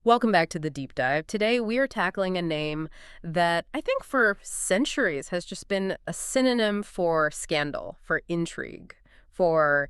Welcome back to the deep dive. Today we are tackling a name that I think for centuries has just been a synonym for scandal, for intrigue, for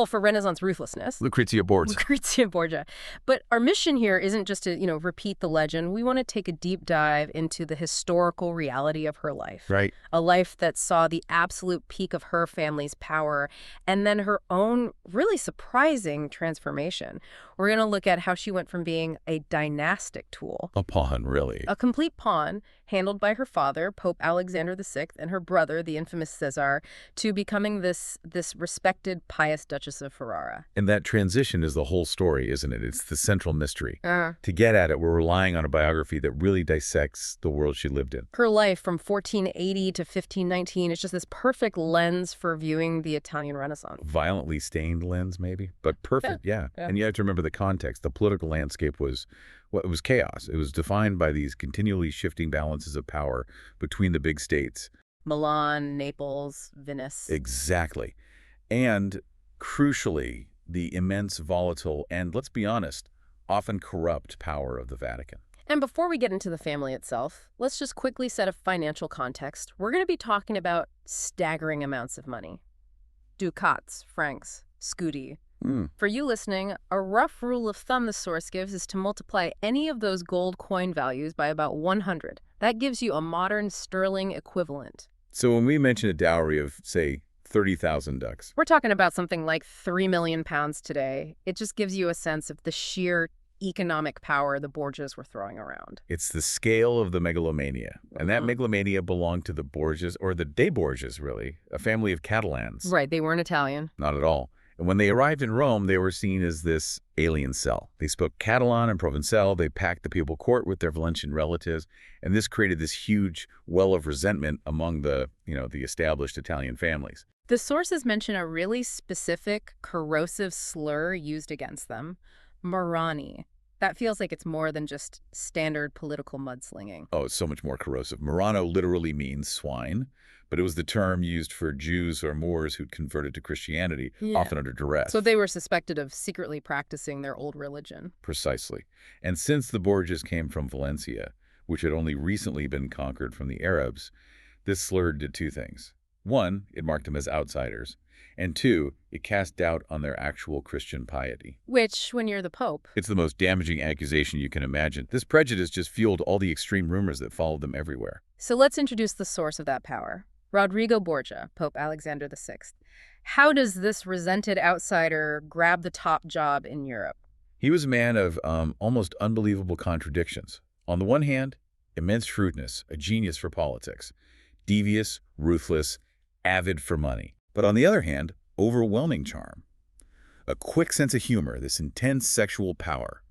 for Renaissance ruthlessness. Lucrezia Borgia. Lucrezia Borgia. But our mission here isn't just to, repeat the legend. We want to take a deep dive into the historical reality of her life. Right. A life that saw the absolute peak of her family's power and then her own really surprising transformation. We're going to look at how she went from being a dynastic tool, A pawn, really. a complete pawn handled by her father, Pope Alexander VI, and her brother, the infamous Caesar, to becoming this respected, pious Duchess of Ferrara. And that transition is the whole story, isn't it? It's the central mystery. To get at it, we're relying on a biography that really dissects the world she lived in. Her life from 1480 to 1519 is just this perfect lens for viewing the Italian Renaissance. Violently stained lens, maybe, but perfect, yeah. Yeah. And you have to remember the context. The political landscape was, well, it was chaos. It was defined by these continually shifting balances of power between the big states. Milan, Naples, Venice. Exactly. And crucially, the immense, volatile, and let's be honest, often corrupt power of the Vatican. And before we get into the family itself, let's just quickly set a financial context. We're going to be talking about staggering amounts of money. Ducats, francs, scudi. For you listening, a rough rule of thumb the source gives is to multiply any of those gold coin values by about 100. That gives you a modern sterling equivalent. So when we mention a dowry of, say, 30,000 ducks, We're talking about something like 3 million pounds today. It just gives you a sense of the sheer economic power the Borgias were throwing around. it's the scale of the megalomania. And that megalomania belonged to the Borgias, or the de Borgias, really, a family of Catalans. Right, they weren't Italian. Not at all. And when they arrived in Rome, they were seen as this alien cell. They spoke Catalan and Provençal. They packed the papal court with their Valencian relatives. And this created this huge well of resentment among the established Italian families. The sources mention a really specific, corrosive slur used against them, Marani. That feels like it's more than just standard political mudslinging. Oh, it's so much more corrosive. Murano literally means swine, but it was the term used for Jews or Moors who'd converted to Christianity, Yeah. often under duress. So they were suspected of secretly practicing their old religion. Precisely. And since the Borgias came from Valencia, which had only recently been conquered from the Arabs, this slur did two things. One, it marked them as outsiders. And two, it cast doubt on their actual Christian piety. Which, when you're the Pope, It's the most damaging accusation you can imagine. This prejudice just fueled all the extreme rumors that followed them everywhere. So let's introduce the source of that power. Rodrigo Borgia, Pope Alexander VI. How does this resented outsider grab the top job in Europe? He was a man of almost unbelievable contradictions. On the one hand, immense shrewdness, a genius for politics. Devious, ruthless, avid for money. But on the other hand, overwhelming charm. A quick sense of humor, this intense sexual power.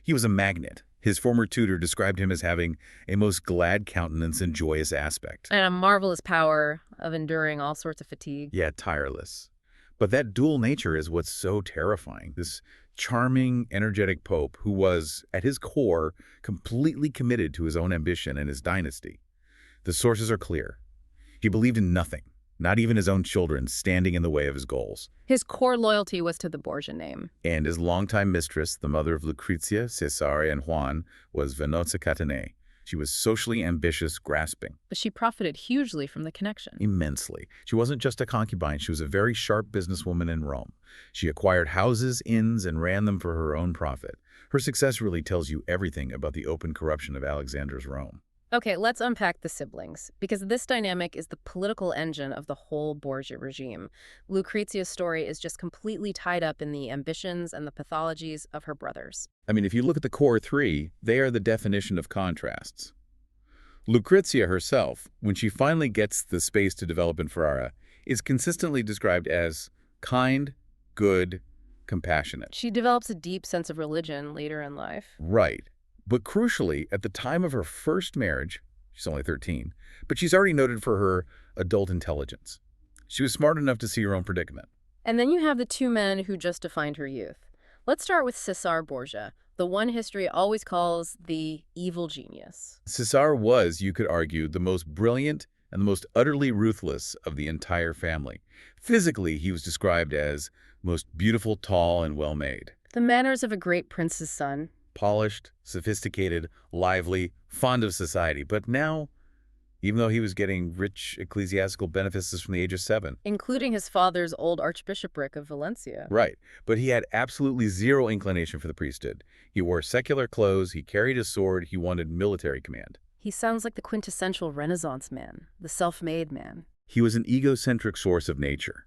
He was a magnet. His former tutor described him as having a most glad countenance and joyous aspect. And a marvelous power of enduring all sorts of fatigue. Yeah, tireless. But that dual nature is what's so terrifying. This charming, energetic pope who was, at his core, completely committed to his own ambition and his dynasty. The sources are clear. He believed in nothing, not even his own children, standing in the way of his goals. His core loyalty was to the Borgia name. And his longtime mistress, the mother of Lucrezia, Cesare, and Juan, was Venosa Catanei. She was socially ambitious, grasping. But she profited hugely from the connection. Immensely. She wasn't just a concubine, she was a very sharp businesswoman in Rome. She acquired houses, inns, and ran them for her own profit. Her success really tells you everything about the open corruption of Alexander's Rome. Okay, let's unpack the siblings, because this dynamic is the political engine of the whole Borgia regime. Lucrezia's story is just completely tied up in the ambitions and the pathologies of her brothers. I mean, if you look at the core three, they are the definition of contrasts. Lucrezia herself, when she finally gets the space to develop in Ferrara, is consistently described as kind, good, compassionate. She develops a deep sense of religion later in life. Right. But crucially, at the time of her first marriage, she's only 13, but she's already noted for her adult intelligence. She was smart enough to see her own predicament. And then you have the two men who just defined her youth. Let's start with Cesare Borgia, the one history always calls the evil genius. Cesare was, you could argue, the most brilliant and the most utterly ruthless of the entire family. Physically, he was described as most beautiful, tall, and well-made. The manners of a great prince's son. polished, sophisticated, lively, fond of society. But now, even though he was getting rich ecclesiastical benefices from the age of 7. Including his father's old archbishopric of Valencia. Right. But he had absolutely zero inclination for the priesthood. He wore secular clothes, he carried a sword, he wanted military command. He sounds like the quintessential Renaissance man, the self-made man. He was an egocentric source of nature.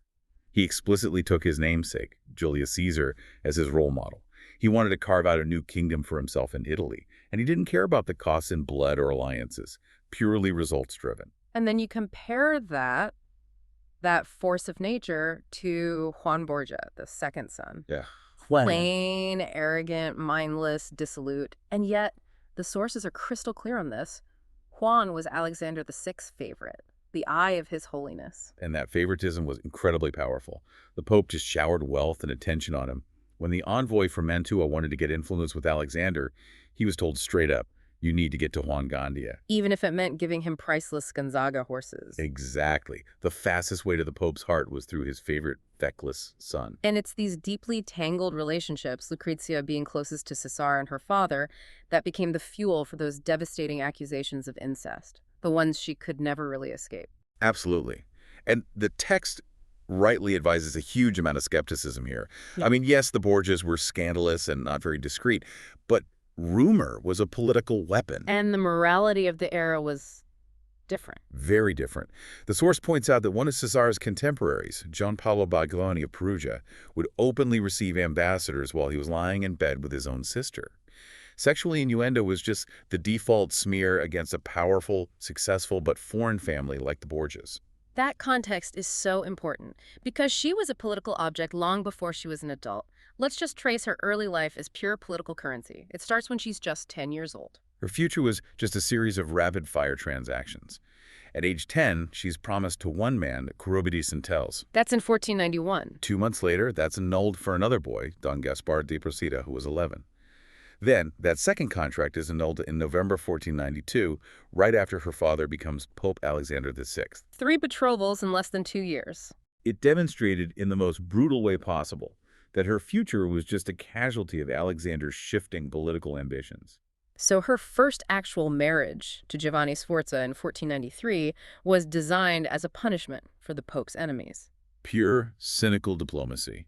He explicitly took his namesake, Julius Caesar, as his role model. He wanted to carve out a new kingdom for himself in Italy, and he didn't care about the costs in blood or alliances, purely results-driven. And then you compare that force of nature to Juan Borgia, the second son. Yeah. Plain, arrogant, mindless, dissolute. And yet, the sources are crystal clear on this. Juan was Alexander VI's favorite, the eye of his holiness. And that favoritism was incredibly powerful. The Pope just showered wealth and attention on him. When the envoy from Mantua wanted to get influence with Alexander, he was told straight up, you need to get to Juan Gandia. Even if it meant giving him priceless Gonzaga horses. Exactly. The fastest way to the Pope's heart was through his favorite feckless son. And it's these deeply tangled relationships, Lucrezia being closest to Cesare and her father, that became the fuel for those devastating accusations of incest, the ones she could never really escape. Absolutely. And the text rightly advises a huge amount of skepticism here. Yeah. I mean, yes, the Borgias were scandalous and not very discreet, but rumor was a political weapon. And the morality of the era was different. Very different. The source points out that one of Cesare's contemporaries, Gian Paolo Baglioni of Perugia, would openly receive ambassadors while he was lying in bed with his own sister. Sexual innuendo was just the default smear against a powerful, successful, but foreign family like the Borgias. That context is so important because she was a political object long before she was an adult. Let's just trace her early life as pure political currency. It starts when she's just 10 years old. Her future was just a series of rapid-fire transactions. At age 10, she's promised to one man, Corrobidis and Tels. That's in 1491. 2 months later, that's annulled for another boy, Don Gaspar de Procida, who was 11. Then, that second contract is annulled in November 1492, right after her father becomes Pope Alexander VI. 3 betrothals in less than 2 years. It demonstrated in the most brutal way possible that her future was just a casualty of Alexander's shifting political ambitions. So her first actual marriage to Giovanni Sforza in 1493 was designed as a punishment for the Pope's enemies. Pure, cynical diplomacy.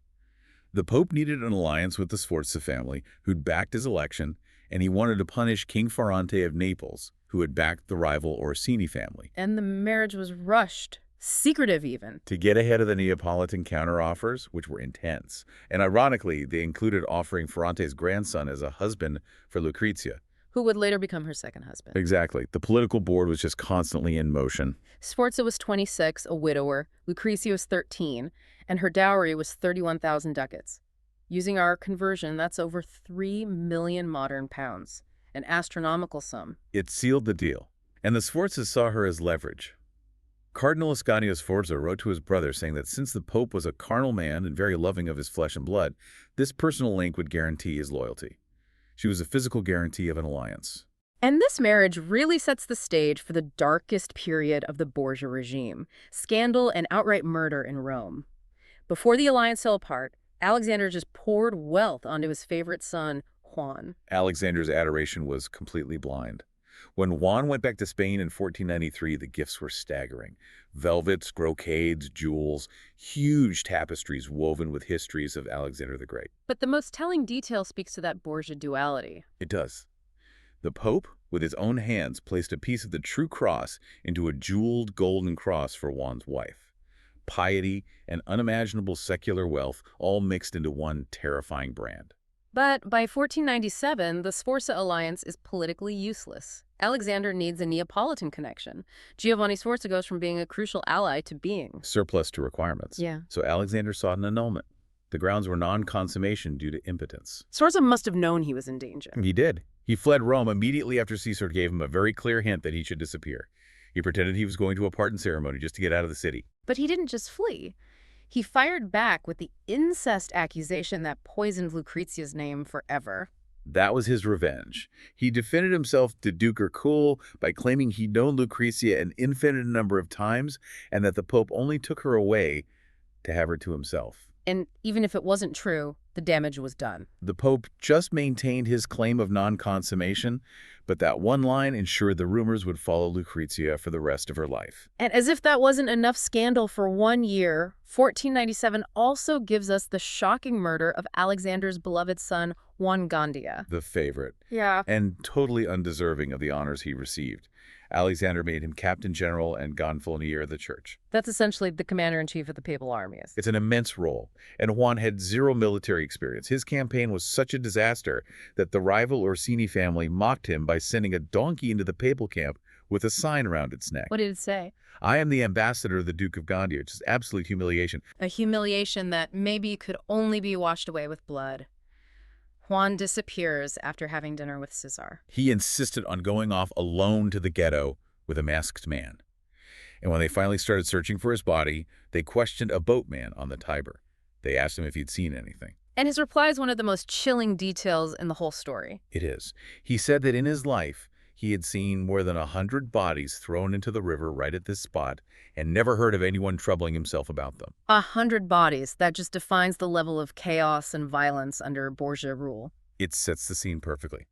The Pope needed an alliance with the Sforza family, who'd backed his election, and he wanted to punish King Ferrante of Naples, who had backed the rival Orsini family. And the marriage was rushed, secretive even. To get ahead of the Neapolitan counteroffers, which were intense. And ironically, they included offering Ferrante's grandson as a husband for Lucrezia. Who would later become her second husband. Exactly. The political board was just constantly in motion. Sforza was 26, a widower. Lucrezia was 13, and her dowry was 31,000 ducats. Using our conversion, that's over 3 million modern pounds, an astronomical sum. It sealed the deal, and the Sforzas saw her as leverage. Cardinal Ascanio Sforza wrote to his brother saying that since the Pope was a carnal man and very loving of his flesh and blood, this personal link would guarantee his loyalty. She was a physical guarantee of an alliance. And this marriage really sets the stage for the darkest period of the Borgia regime, scandal and outright murder in Rome. Before the alliance fell apart, Alexander just poured wealth onto his favorite son, Juan. Alexander's adoration was completely blind. When Juan went back to Spain in 1493, the gifts were staggering. Velvets, brocades, jewels, huge tapestries woven with histories of Alexander the Great. But the most telling detail speaks to that Borgia duality. It does. The Pope, with his own hands, placed a piece of the true cross into a jeweled golden cross for Juan's wife. Piety and unimaginable secular wealth all mixed into one terrifying brand. But by 1497, the Sforza alliance is politically useless. Alexander needs a Neapolitan connection. Giovanni Sforza goes from being a crucial ally to being Surplus to requirements. Yeah. So Alexander sought an annulment. The grounds were non-consummation due to impotence. Sforza must have known he was in danger. He did. He fled Rome immediately after Caesar gave him a very clear hint that he should disappear. He pretended he was going to a pardon ceremony just to get out of the city. But he didn't just flee. He fired back with the incest accusation that poisoned Lucrezia's name forever. That was his revenge. He defended himself to Duke Hercule by claiming he'd known Lucrezia an infinite number of times and that the Pope only took her away to have her to himself. And even if it wasn't true, the damage was done. The Pope just maintained his claim of non-consummation, but that one line ensured the rumors would follow Lucrezia for the rest of her life. And as if that wasn't enough scandal for 1 year, 1497 also gives us the shocking murder of Alexander's beloved son, Juan Gandia. The favorite. Yeah. And totally undeserving of the honors he received. Alexander made him captain general and gonfalonier of the church. That's essentially the commander-in-chief of the papal armies. It's an immense role, and Juan had zero military experience. His campaign was such a disaster that the rival Orsini family mocked him by sending a donkey into the papal camp with a sign around its neck. What did it say? "I am the ambassador of the Duke of Gandia," which is absolute humiliation. A humiliation that maybe could only be washed away with blood. Juan disappears after having dinner with Cesar. He insisted on going off alone to the ghetto with a masked man. And when they finally started searching for his body, they questioned a boatman on the Tiber. They asked him if he'd seen anything. And his reply is one of the most chilling details in the whole story. It is. He said that in his life, he had seen more than 100 bodies thrown into the river right at this spot and never heard of anyone troubling himself about them. 100 bodies. That just defines the level of chaos and violence under Borgia rule. It sets the scene perfectly.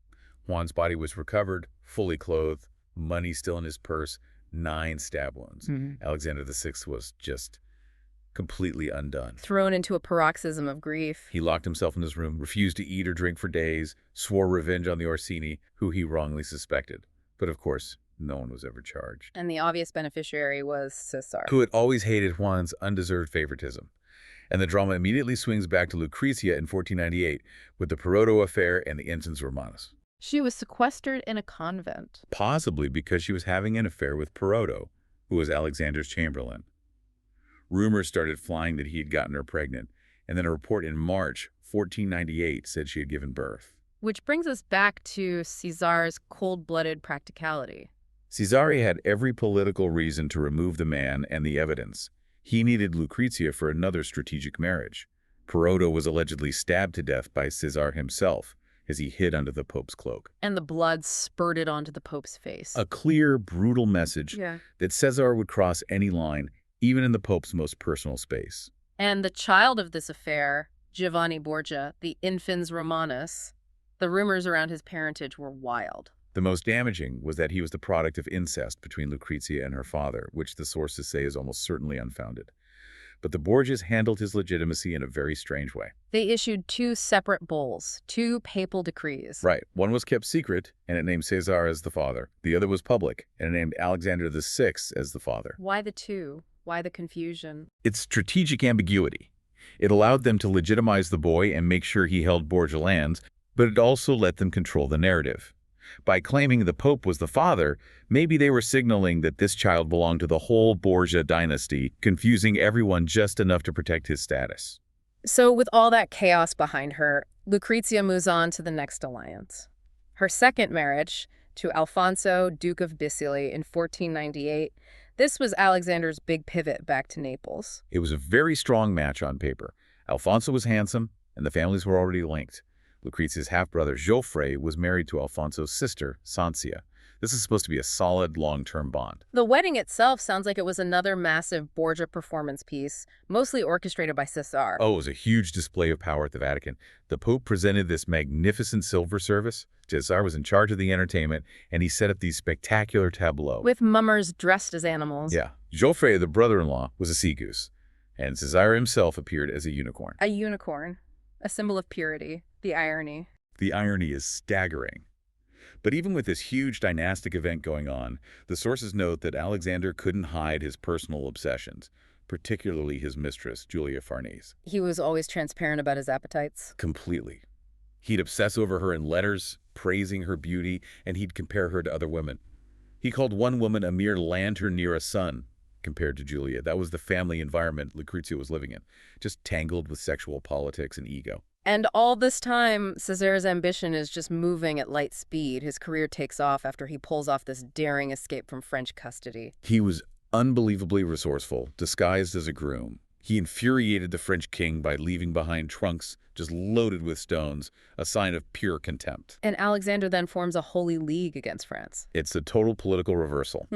Juan's body was recovered, fully clothed, money still in his purse, 9 stab wounds. Alexander VI was just completely undone. Thrown into a paroxysm of grief. He locked himself in his room, refused to eat or drink for days, swore revenge on the Orsini, who he wrongly suspected. But of course, no one was ever charged. And the obvious beneficiary was Cesar, Who had always hated Juan's undeserved favoritism. And the drama immediately swings back to Lucrezia in 1498 with the Perodo affair and the Ensigns Romanus. She was sequestered in a convent. Possibly because she was having an affair with Perodo, who was Alexander's chamberlain. Rumors started flying that he had gotten her pregnant, and then a report in March 1498 said she had given birth. Which brings us back to Cesar's cold-blooded practicality. Cesare had every political reason to remove the man and the evidence. He needed Lucrezia for another strategic marriage. Perodo was allegedly stabbed to death by Cesar himself as he hid under the Pope's cloak. And the blood spurted onto the Pope's face. A clear, brutal message that Cesar would cross any line, even in the Pope's most personal space. And the child of this affair, Giovanni Borgia, the infans Romanus, the rumors around his parentage were wild. The most damaging was that he was the product of incest between Lucrezia and her father, which the sources say is almost certainly unfounded. But the Borgias handled his legitimacy in a very strange way. They issued 2 separate bulls, 2 papal decrees. Right. One was kept secret, and it named Cesar as the father. The other was public, and it named Alexander VI as the father. Why the 2? Why the confusion? It's strategic ambiguity. It allowed them to legitimize the boy and make sure he held Borgia lands, but it also let them control the narrative. By claiming the Pope was the father, maybe they were signaling that this child belonged to the whole Borgia dynasty, confusing everyone just enough to protect his status. So with all that chaos behind her, Lucrezia moves on to the next alliance. Her second marriage, to Alfonso, Duke of Sicily, in 1498, this was Alexander's big pivot back to Naples. It was a very strong match on paper. Alfonso was handsome, and the families were already linked. Lucrezia's half-brother, Geoffrey, was married to Alfonso's sister, Sanzia. This is supposed to be a solid, long-term bond. The wedding itself sounds like it was another massive Borgia performance piece, mostly orchestrated by Cesar. Oh, it was a huge display of power at the Vatican. The Pope presented this magnificent silver service. Cesar was in charge of the entertainment, and he set up these spectacular tableaux. With mummers dressed as animals. Yeah. Geoffrey, the brother-in-law, was a sea goose, and Cesar himself appeared as a unicorn. A unicorn. A symbol of purity. The irony. The irony is staggering. But even with this huge dynastic event going on, the sources note that Alexander couldn't hide his personal obsessions, particularly his mistress, Julia Farnese. He was always transparent about his appetites. Completely. He'd obsess over her in letters, praising her beauty, and he'd compare her to other women. He called one woman a mere lantern near a sun, compared to Julia. That was the family environment Lucrezia was living in, just tangled with sexual politics and ego. And all this time, Cesar's ambition is just moving at light speed. His career takes off after he pulls off this daring escape from French custody. He was unbelievably resourceful, disguised as a groom. He infuriated the French king by leaving behind trunks just loaded with stones, a sign of pure contempt. And Alexander then forms a holy league against France. It's a total political reversal.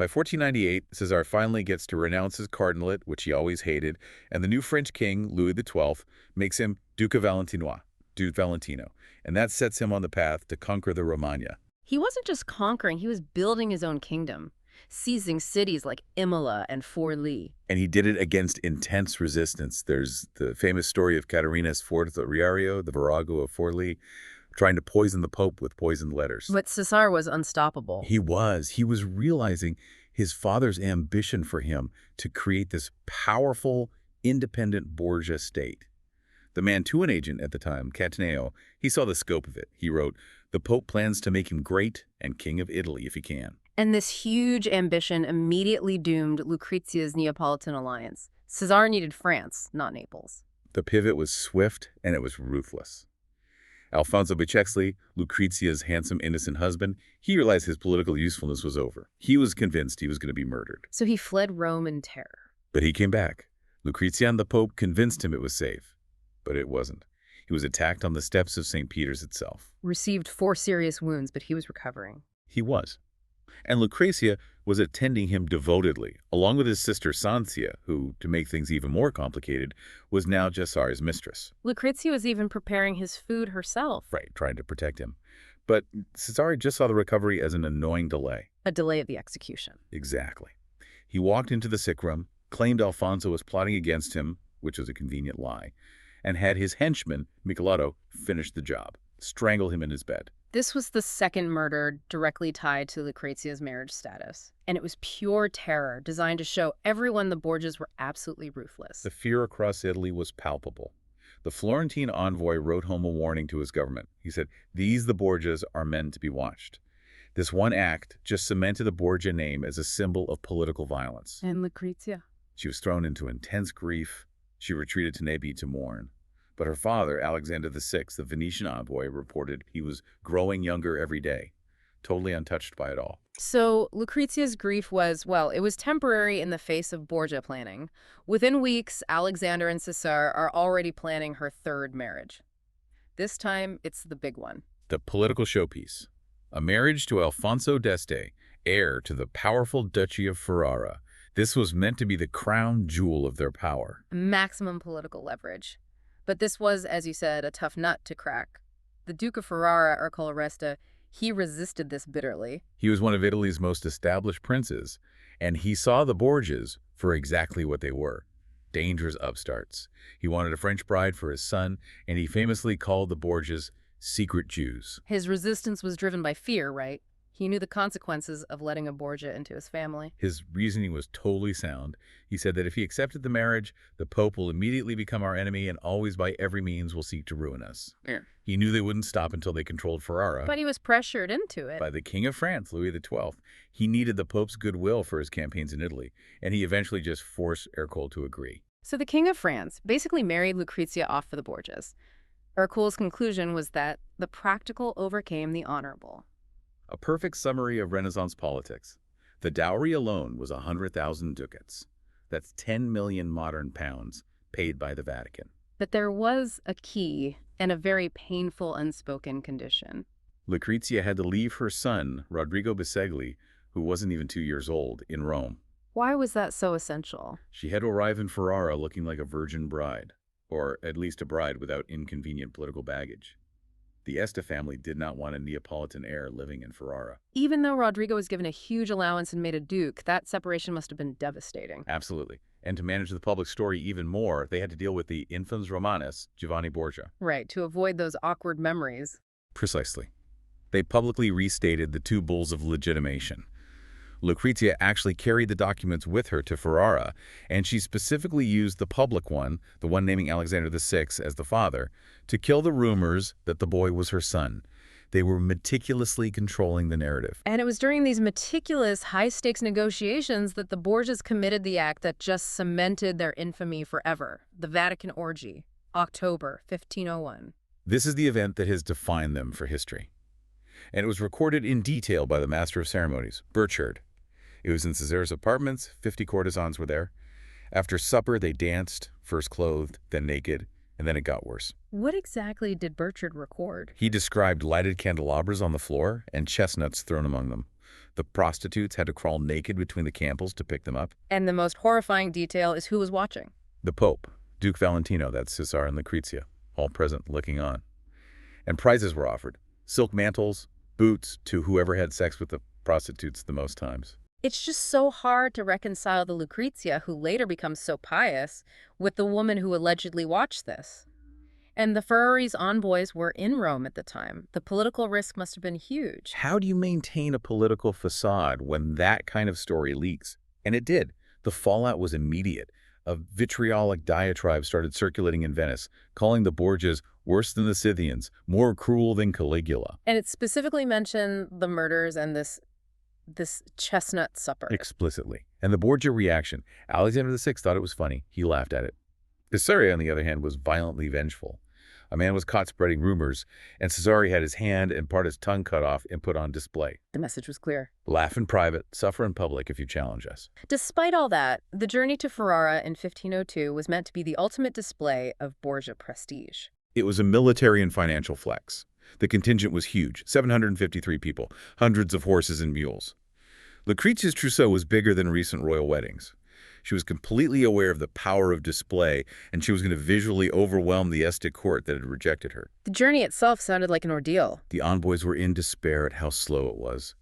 By 1498, Cesar finally gets to renounce his cardinalate, which he always hated, and the new French king, Louis XII, makes him Duke of Valentinois, Duke Valentino, and that sets him on the path to conquer the Romagna. He wasn't just conquering, he was building his own kingdom, seizing cities like Imola and Forlì. And he did it against intense resistance. There's the famous story of Caterina's Riario, the virago of Forlì, trying to poison the Pope with poisoned letters. But Cesar was unstoppable. He was. He was realizing his father's ambition for him to create this powerful, independent Borgia state. The Mantuan agent at the time, Cataneo, he saw the scope of it. He wrote, "The Pope plans to make him great and king of Italy if he can." And this huge ambition immediately doomed Lucrezia's Neapolitan alliance. Cesar needed France, not Naples. The pivot was swift and it was ruthless. Alfonso Bicexli, Lucrezia's handsome, innocent husband, he realized his political usefulness was over. He was convinced he was going to be murdered. So he fled Rome in terror. But he came back. Lucrezia and the Pope convinced him it was safe. But it wasn't. He was attacked on the steps of St. Peter's itself. Received 4 serious wounds, but he was recovering. He was. And Lucrezia was attending him devotedly, along with his sister Sanzia, who, to make things even more complicated, was now Cesar's mistress. Lucrezia was even preparing his food herself. Right, trying to protect him. But Cesare just saw the recovery as an annoying delay. A delay of the execution. Exactly. He walked into the sick room, claimed Alfonso was plotting against him, which was a convenient lie, and had his henchman, Michelato, finish the job, strangle him in his bed. This was the second murder directly tied to Lucrezia's marriage status. And it was pure terror, designed to show everyone the Borgias were absolutely ruthless. The fear across Italy was palpable. The Florentine envoy wrote home a warning to his government. He said, "These, the Borgias, are men to be watched." This one act just cemented the Borgia name as a symbol of political violence. And Lucrezia? She was thrown into intense grief. She retreated to Nepi to mourn. But her father, Alexander VI, the Venetian envoy, reported he was growing younger every day, totally untouched by it all. So Lucrezia's grief was, well, it was temporary in the face of Borgia planning. Within weeks, Alexander and Cesar are already planning her 3rd marriage. This time, it's the big one. The political showpiece. A marriage to Alfonso d'Este, heir to the powerful Duchy of Ferrara. This was meant to be the crown jewel of their power. Maximum political leverage. But this was, as you said, a tough nut to crack. The Duke of Ferrara, Ercole Resta, he resisted this bitterly. He was one of Italy's most established princes, and he saw the Borgias for exactly what they were, dangerous upstarts. He wanted a French bride for his son, and he famously called the Borgias secret Jews. His resistance was driven by fear, right? He knew the consequences of letting a Borgia into his family. His reasoning was totally sound. He said that if he accepted the marriage, the Pope will immediately become our enemy and always by every means will seek to ruin us. Yeah. He knew they wouldn't stop until they controlled Ferrara. But he was pressured into it. By the King of France, Louis XII. He needed the Pope's goodwill for his campaigns in Italy, and he eventually just forced Ercole to agree. So the King of France basically married Lucrezia off for the Borgias. Ercole's conclusion was that the practical overcame the honorable. A perfect summary of Renaissance politics. The dowry alone was 100,000 ducats. That's 10 million modern pounds paid by the Vatican. But there was a key and a very painful unspoken condition. Lucrezia had to leave her son, Rodrigo Bisegli, who wasn't even 2 years old, in Rome. Why was that so essential? She had to arrive in Ferrara looking like a virgin bride, or at least a bride without inconvenient political baggage. The Este family did not want a Neapolitan heir living in Ferrara. Even though Rodrigo was given a huge allowance and made a duke, that separation must have been devastating. Absolutely. And to manage the public story even more, they had to deal with the infans Romanus, Giovanni Borgia. Right, to avoid those awkward memories. Precisely. They publicly restated the 2 bulls of legitimation. Lucrezia actually carried the documents with her to Ferrara, and she specifically used the public one, the one naming Alexander VI as the father, to kill the rumors that the boy was her son. They were meticulously controlling the narrative. And it was during these meticulous, high-stakes negotiations that the Borgias committed the act that just cemented their infamy forever, the Vatican orgy, October 1501. This is the event that has defined them for history. And it was recorded in detail by the master of ceremonies, Burchard. It was in Cesar's apartments. 50 courtesans were there. After supper, they danced, first clothed, then naked, and then it got worse. What exactly did Burchard record? He described lighted candelabras on the floor and chestnuts thrown among them. The prostitutes had to crawl naked between the camels to pick them up. And the most horrifying detail is who was watching. The Pope, Duke Valentino, that's Cesare and Lucrezia, all present looking on. And prizes were offered. Silk mantles, boots to whoever had sex with the prostitutes the most times. It's just so hard to reconcile the Lucrezia, who later becomes so pious, with the woman who allegedly watched this. And the Ferrari's envoys were in Rome at the time. The political risk must have been huge. How do you maintain a political facade when that kind of story leaks? And it did. The fallout was immediate. A vitriolic diatribe started circulating in Venice, calling the Borgias worse than the Scythians, more cruel than Caligula. And it specifically mentioned the murders and this chestnut supper. Explicitly. And the Borgia reaction, Alexander VI thought it was funny. He laughed at it. Caesarea, on the other hand, was violently vengeful. A man was caught spreading rumors, and Cesare had his hand and part of his tongue cut off and put on display. The message was clear. Laugh in private, suffer in public if you challenge us. Despite all that, the journey to Ferrara in 1502 was meant to be the ultimate display of Borgia prestige. It was a military and financial flex. The contingent was huge, 753 people, hundreds of horses and mules. Lucrezia's trousseau was bigger than recent royal weddings. She was completely aware of the power of display, and she was going to visually overwhelm the Este court that had rejected her. The journey itself sounded like an ordeal. The envoys were in despair at how slow it was.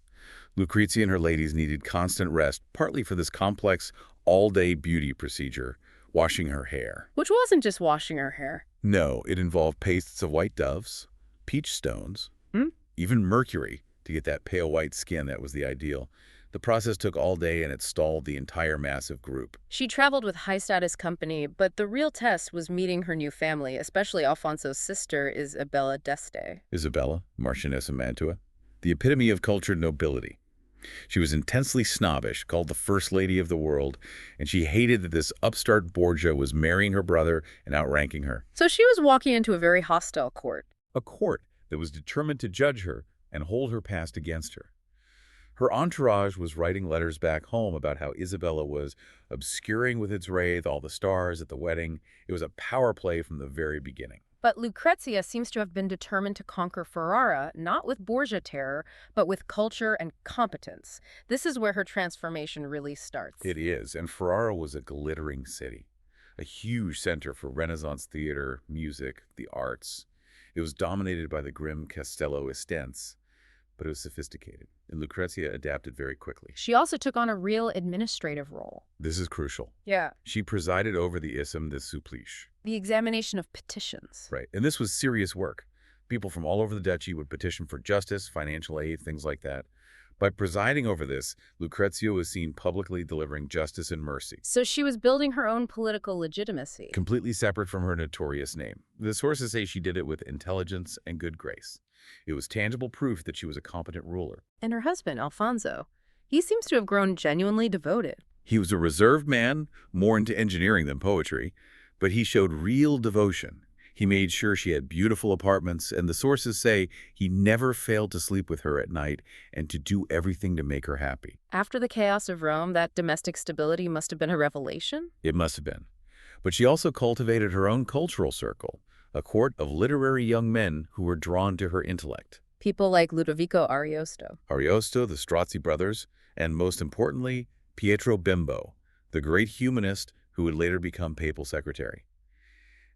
Lucrezia and her ladies needed constant rest, partly for this complex, all-day beauty procedure, washing her hair. Which wasn't just washing her hair. No, it involved pastes of white doves, peach stones, even mercury to get that pale white skin that was the ideal. The process took all day, and it stalled the entire massive group. She traveled with high-status company, but the real test was meeting her new family, especially Alfonso's sister, Isabella d'Este. Isabella, Marchioness of Mantua, the epitome of cultured nobility. She was intensely snobbish, called the First Lady of the World, and she hated that this upstart Borgia was marrying her brother and outranking her. So she was walking into a very hostile court. A court that was determined to judge her and hold her past against her. Her entourage was writing letters back home about how Isabella was obscuring with its wraith all the stars at the wedding. It was a power play from the very beginning. But Lucrezia seems to have been determined to conquer Ferrara, not with Borgia terror, but with culture and competence. This is where her transformation really starts. It is, and Ferrara was a glittering city, a huge center for Renaissance theater, music, the arts. It was dominated by the grim Castello Estense, but it was sophisticated, and Lucrezia adapted very quickly. She also took on a real administrative role. This is crucial. Yeah. She presided over the Issum de Supplice. The examination of petitions. Right, and this was serious work. People from all over the duchy would petition for justice, financial aid, things like that. By presiding over this, Lucrezia was seen publicly delivering justice and mercy. So she was building her own political legitimacy. Completely separate from her notorious name. The sources say she did it with intelligence and good grace. It was tangible proof that she was a competent ruler. And her husband, Alfonso, he seems to have grown genuinely devoted. He was a reserved man, more into engineering than poetry, but he showed real devotion. He made sure she had beautiful apartments, and the sources say he never failed to sleep with her at night and to do everything to make her happy. After the chaos of Rome, that domestic stability must have been a revelation? It must have been. But she also cultivated her own cultural circle, a court of literary young men who were drawn to her intellect. People like Ludovico Ariosto. Ariosto, the Strozzi brothers, and most importantly, Pietro Bembo, the great humanist who would later become papal secretary.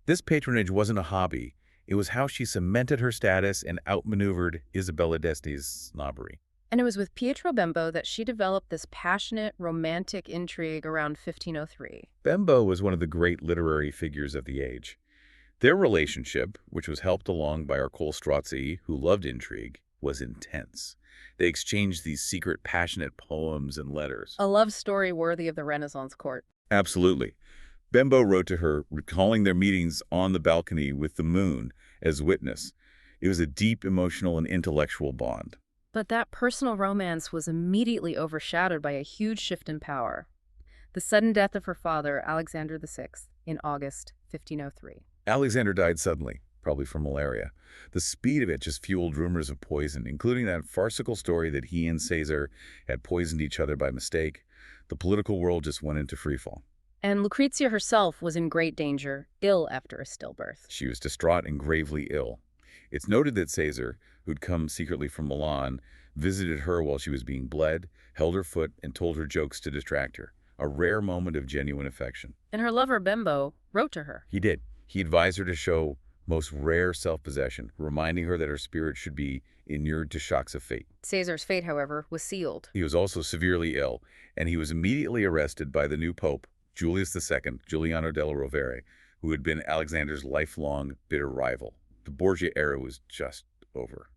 This patronage wasn't a hobby. It was how she cemented her status and outmaneuvered Isabella d'Este's snobbery. And it was with Pietro Bembo that she developed this passionate, romantic intrigue around 1503. Bembo was one of the great literary figures of the age. Their relationship, which was helped along by Ercole Strozzi, who loved intrigue, was intense. They exchanged these secret, passionate poems and letters. A love story worthy of the Renaissance court. Absolutely. Bembo wrote to her, recalling their meetings on the balcony with the moon as witness. It was a deep emotional and intellectual bond. But that personal romance was immediately overshadowed by a huge shift in power. The sudden death of her father, Alexander VI, in August 1503. Alexander died suddenly, probably from malaria. The speed of it just fueled rumors of poison, including that farcical story that he and Caesar had poisoned each other by mistake. The political world just went into freefall. And Lucrezia herself was in great danger, ill after a stillbirth. She was distraught and gravely ill. It's noted that Caesar, who'd come secretly from Milan, visited her while she was being bled, held her foot, and told her jokes to distract her. A rare moment of genuine affection. And her lover, Bembo, wrote to her. He did. He advised her to show most rare self-possession, reminding her that her spirit should be inured to shocks of fate. Caesar's fate, however, was sealed. He was also severely ill, and he was immediately arrested by the new pope, Julius II, Giuliano della Rovere, who had been Alexander's lifelong bitter rival. The Borgia era was just over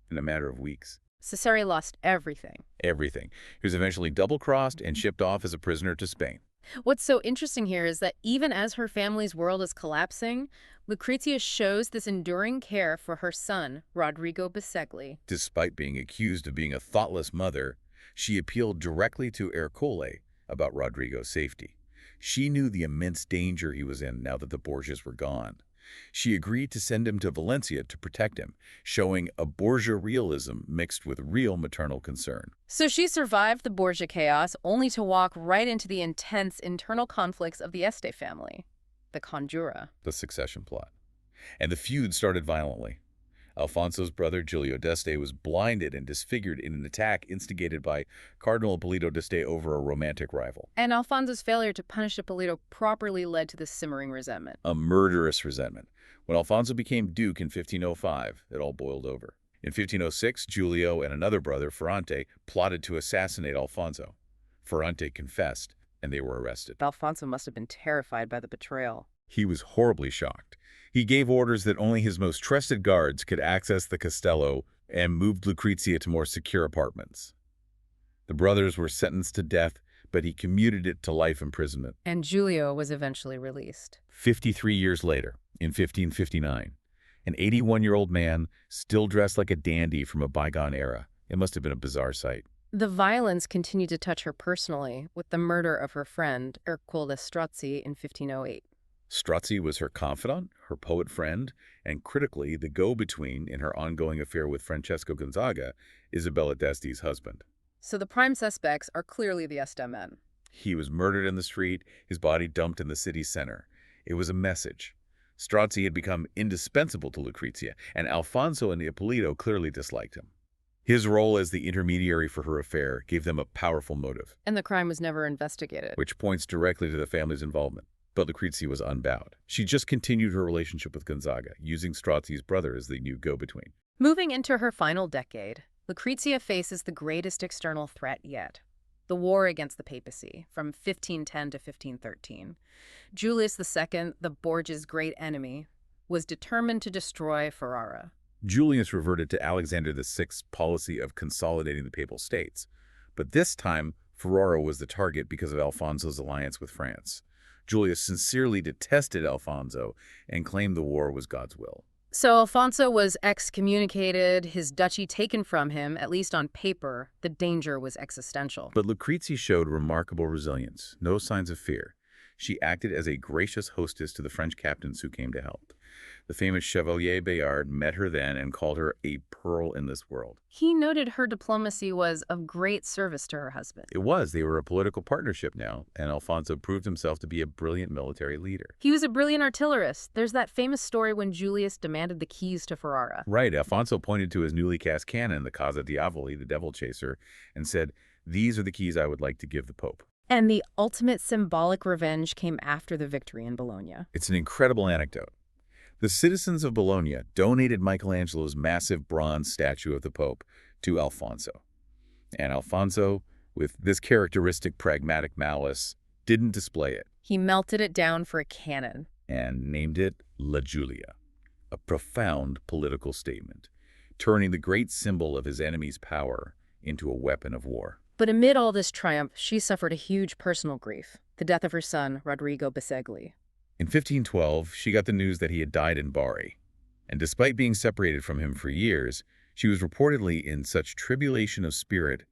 in a matter of weeks. Cesare lost everything. Everything. He was eventually double-crossed and shipped off as a prisoner to Spain. What's so interesting here is that even as her family's world is collapsing, Lucrezia shows this enduring care for her son, Rodrigo Bisegli. Despite being accused of being a thoughtless mother, she appealed directly to Ercole about Rodrigo's safety. She knew the immense danger he was in now that the Borgias were gone. She agreed to send him to Valencia to protect him, showing a Borgia realism mixed with real maternal concern. So she survived the Borgia chaos only to walk right into the intense internal conflicts of the Este family, the Conjura. The succession plot. And the feud started violently. Alfonso's brother, Giulio d'Este, was blinded and disfigured in an attack instigated by Cardinal Ippolito d'Este over a romantic rival. And Alfonso's failure to punish Ippolito properly led to this simmering resentment. A murderous resentment. When Alfonso became duke in 1505, it all boiled over. In 1506, Giulio and another brother, Ferrante, plotted to assassinate Alfonso. Ferrante confessed, and they were arrested. Alfonso must have been terrified by the betrayal. He was horribly shocked. He gave orders that only his most trusted guards could access the castello and moved Lucrezia to more secure apartments. The brothers were sentenced to death, but he commuted it to life imprisonment. And Giulio was eventually released. 53 years later, in 1559, an 81-year-old man, still dressed like a dandy from a bygone era. It must have been a bizarre sight. The violence continued to touch her personally, with the murder of her friend, Ercole Strozzi, in 1508. Strozzi was her confidant, her poet friend, and critically, the go-between in her ongoing affair with Francesco Gonzaga, Isabella d'Este's husband. So the prime suspects are clearly the Este men. He was murdered in the street, his body dumped in the city center. It was a message. Strozzi had become indispensable to Lucrezia, and Alfonso and Ippolito clearly disliked him. His role as the intermediary for her affair gave them a powerful motive. And the crime was never investigated. Which points directly to the family's involvement. But Lucrezia was unbowed. She just continued her relationship with Gonzaga, using Strozzi's brother as the new go-between. Moving into her final decade, Lucrezia faces the greatest external threat yet, the war against the papacy from 1510 to 1513. Julius II, the Borgias' great enemy, was determined to destroy Ferrara. Julius reverted to Alexander VI's policy of consolidating the papal states. But this time, Ferrara was the target because of Alfonso's alliance with France. Julius sincerely detested Alfonso and claimed the war was God's will. So Alfonso was excommunicated, his duchy taken from him, at least on paper. The danger was existential. But Lucrezia showed remarkable resilience, no signs of fear. She acted as a gracious hostess to the French captains who came to help. The famous Chevalier Bayard met her then and called her a pearl in this world. He noted her diplomacy was of great service to her husband. It was. They were a political partnership now, and Alfonso proved himself to be a brilliant military leader. He was a brilliant artillerist. There's that famous story when Julius demanded the keys to Ferrara. Right. Alfonso pointed to his newly cast cannon, the Casa Diavoli, the Devil Chaser, and said, "These are the keys I would like to give the Pope." And the ultimate symbolic revenge came after the victory in Bologna. It's an incredible anecdote. The citizens of Bologna donated Michelangelo's massive bronze statue of the Pope to Alfonso. And Alfonso, with this characteristic pragmatic malice, didn't display it. He melted it down for a cannon. And named it La Giulia, a profound political statement, turning the great symbol of his enemy's power into a weapon of war. But amid all this triumph, she suffered a huge personal grief, the death of her son, Rodrigo Bisegli. In 1512, she got the news that he had died in Bari, and despite being separated from him for years, she was reportedly in such tribulation of spirit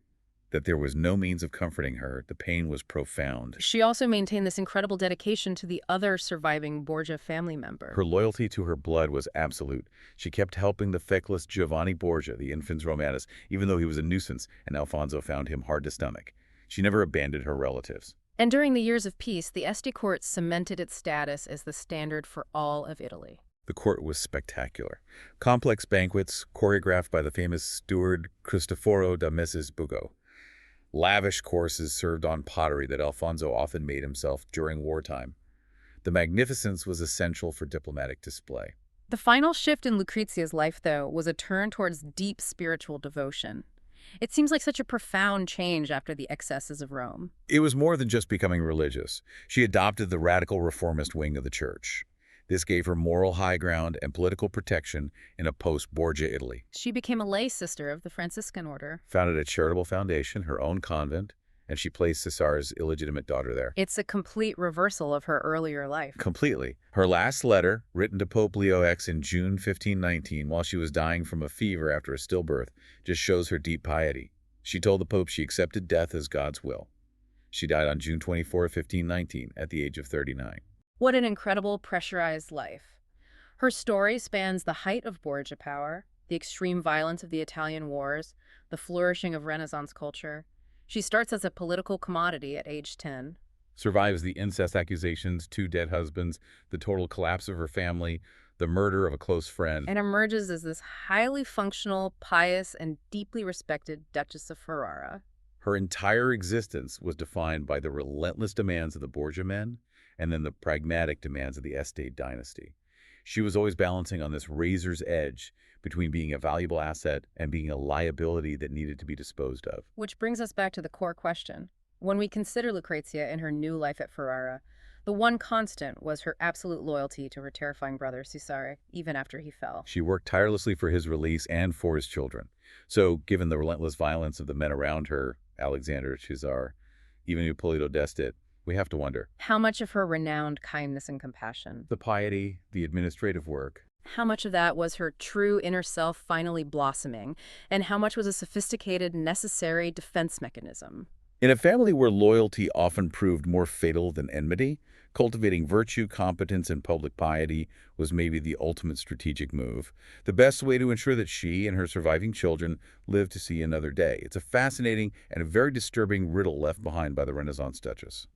that there was no means of comforting her. The pain was profound. She also maintained this incredible dedication to the other surviving Borgia family member. Her loyalty to her blood was absolute. She kept helping the feckless Giovanni Borgia, the infans Romanus, even though he was a nuisance and Alfonso found him hard to stomach. She never abandoned her relatives. And during the years of peace, the Este court cemented its status as the standard for all of Italy. The court was spectacular. Complex banquets choreographed by the famous steward Cristoforo da Messisbugo. Lavish courses served on pottery that Alfonso often made himself during wartime. The magnificence was essential for diplomatic display. The final shift in Lucrezia's life, though, was a turn towards deep spiritual devotion. It seems like such a profound change after the excesses of Rome. It was more than just becoming religious. She adopted the radical reformist wing of the church. This gave her moral high ground and political protection in a post-Borgia Italy. She became a lay sister of the Franciscan order. Founded a charitable foundation, her own convent, and she placed Cesar's illegitimate daughter there. It's a complete reversal of her earlier life. Completely. Her last letter, written to Pope Leo X in June 1519, while she was dying from a fever after a stillbirth, just shows her deep piety. She told the Pope she accepted death as God's will. She died on June 24, 1519, at the age of 39. What an incredible, pressurized life. Her story spans the height of Borgia power, the extreme violence of the Italian wars, the flourishing of Renaissance culture. She starts as a political commodity at age 10. Survives the incest accusations, 2 dead husbands, the total collapse of her family, the murder of a close friend. And emerges as this highly functional, pious, and deeply respected Duchess of Ferrara. Her entire existence was defined by the relentless demands of the Borgia men and then the pragmatic demands of the Este dynasty. She was always balancing on this razor's edge between being a valuable asset and being a liability that needed to be disposed of. Which brings us back to the core question. When we consider Lucrezia in her new life at Ferrara, the one constant was her absolute loyalty to her terrifying brother, Cesare, even after he fell. She worked tirelessly for his release and for his children. So, given the relentless violence of the men around her, Alexander, Cesare, even Ippolito d'Este, we have to wonder. How much of her renowned kindness and compassion? The piety, the administrative work. How much of that was her true inner self finally blossoming, and how much was a sophisticated, necessary defense mechanism? In a family where loyalty often proved more fatal than enmity, cultivating virtue, competence, and public piety was maybe the ultimate strategic move. The best way to ensure that she and her surviving children lived to see another day. It's a fascinating and a very disturbing riddle left behind by the Renaissance Duchess.